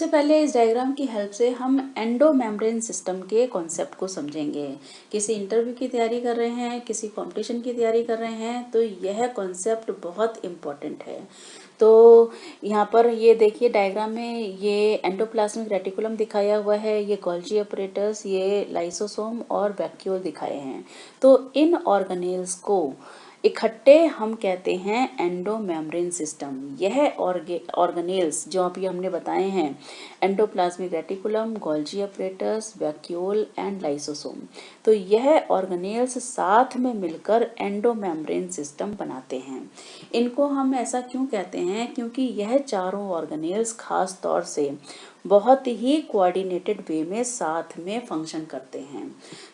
सबसे पहले इस डायग्राम की हेल्प से हम एंडो मेम्ब्रेन सिस्टम के कॉन्सेप्ट को समझेंगे। किसी इंटरव्यू की तैयारी कर रहे हैं, किसी कंपटीशन की तैयारी कर रहे हैं, तो यह कॉन्सेप्ट बहुत इम्पोर्टेंट है। तो यहाँ पर ये देखिए डायग्राम में ये एंडोप्लाज्मिक रेटिकुलम दिखाया हुआ है, ये गोल्जी अपरेटस, ये लाइसोसोम और वैक्यूल दिखाए हैं। तो इन ऑर्गेनेल्स को इकट्ठे हम कहते हैं एंडो मेम्ब्रेन सिस्टम। यह ऑर्गेनेल्स जो अभी हमने बताए हैं, endoplasmic reticulum, Golgi apparatus, vacuole and lysosome, तो यह ऑर्गेनेल्स साथ में मिलकर एंडो मेम्ब्रेन सिस्टम बनाते हैं। इनको हम ऐसा क्यों कहते हैं? क्योंकि यह चारों ऑर्गेनेल्स खास तौर से बहुत ही कोऑर्डिनेटेड वे में साथ में फंक्शन करते हैं।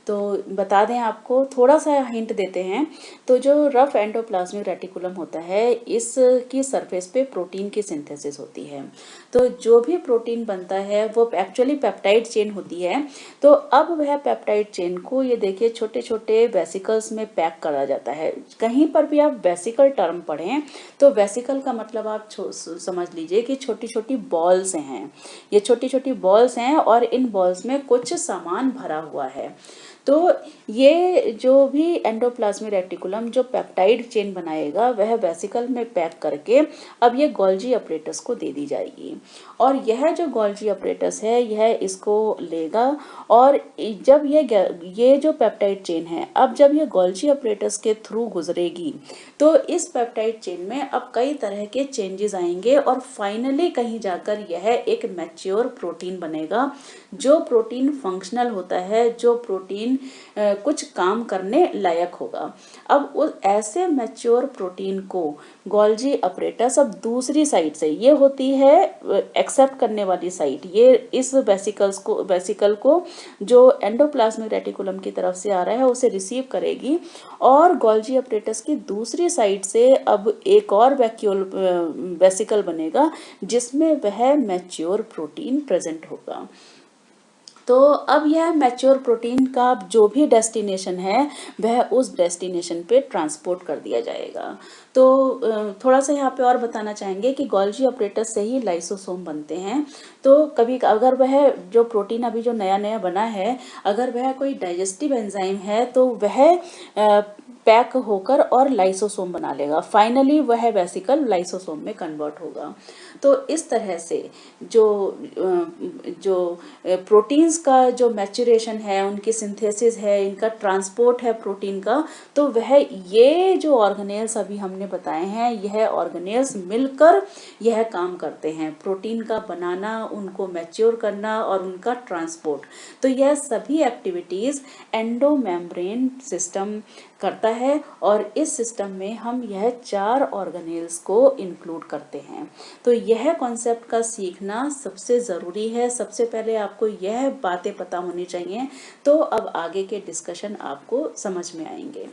तो बता दें, आपको थोड़ा सा हिंट देते हैं। तो जो रफ एंडोप्लाज्मिक रेटिकुलम होता है, इसकी सरफेस पे प्रोटीन की सिंथेसिस होती है। तो जो भी प्रोटीन बनता है वो एक्चुअली पेप्टाइड चेन होती है। तो अब वह पेप्टाइड चेन को ये देखिए छोटे छोटे वेसिकल्स में पैक करा जाता है। कहीं पर भी आप वेसिकल टर्म पढ़ें तो वेसिकल का मतलब आप समझ लीजिए कि छोटी छोटी बॉल्स हैं। ये छोटी छोटी बॉल्स हैं और इन बॉल्स में कुछ सामान भरा हुआ है। तो ये जो भी एंडोप्लाज्मिक रेटिकुलम जो पेप्टाइड चेन बनाएगा, वह वेसिकल में पैक करके अब ये गोल्जी अपरेटस को दे दी जाएगी। और यह जो गोल्जी अपरेटस है, यह इसको लेगा और जब ये जो पेप्टाइड चेन है, अब जब ये गोल्जी अपरेटस के थ्रू गुजरेगी तो इस पेप्टाइड चेन में अब कई तरह के चेंजेस आएंगे और फाइनली कहीं जाकर यह एक मैच्योर प्रोटीन बनेगा। जो प्रोटीन फंक्शनल होता है, जो प्रोटीन कुछ काम करने लायक होगा। अब उस ऐसे मैच्योर प्रोटीन को गोल्जी अपरेटस अब दूसरी साइड से, ये होती है एक्सेप्ट करने वाली साइड, ये इस वेसिकल को जो एंडोप्लाज्मिक रेटिकुलम की तरफ से आ रहा है उसे रिसीव करेगी और गोल्जी अपरेटस की दूसरी साइड से अब एक और वेसिकल बनेगा जिसमें वह मैच्योर प्रोटीन प्रेजेंट होगा। तो अब यह मैच्योर प्रोटीन का जो भी डेस्टिनेशन है, वह उस डेस्टिनेशन पे ट्रांसपोर्ट कर दिया जाएगा। तो थोड़ा सा यहाँ पे और बताना चाहेंगे कि गोल्जी अपरेटस से ही लाइसोसोम बनते हैं। तो कभी अगर वह जो प्रोटीन अभी जो नया नया बना है, अगर वह कोई डाइजेस्टिव एंजाइम है तो वह पैक होकर और लाइसोसोम बना लेगा। फाइनली वह वेसिकल लाइसोसोम में कन्वर्ट होगा। तो इस तरह से जो प्रोटीन्स का जो मैच्योरेशन है, उनकी सिंथेसिस है, इनका ट्रांसपोर्ट है प्रोटीन का, तो वह ये जो ऑर्गेनेल्स अभी हमने बताए हैं, यह ऑर्गेनेल्स मिलकर यह काम करते हैं। प्रोटीन का बनाना, उनको मैच्योर करना और उनका ट्रांसपोर्ट, तो यह सभी एक्टिविटीज एंडो मेम्ब्रेन सिस्टम करता है और इस सिस्टम में हम यह 4 ऑर्गेनेल्स को इंक्लूड करते हैं। तो यह कॉन्सेप्ट का सीखना सबसे ज़रूरी है। सबसे पहले आपको यह बातें पता होनी चाहिए, तो अब आगे के डिस्कशन आपको समझ में आएंगे।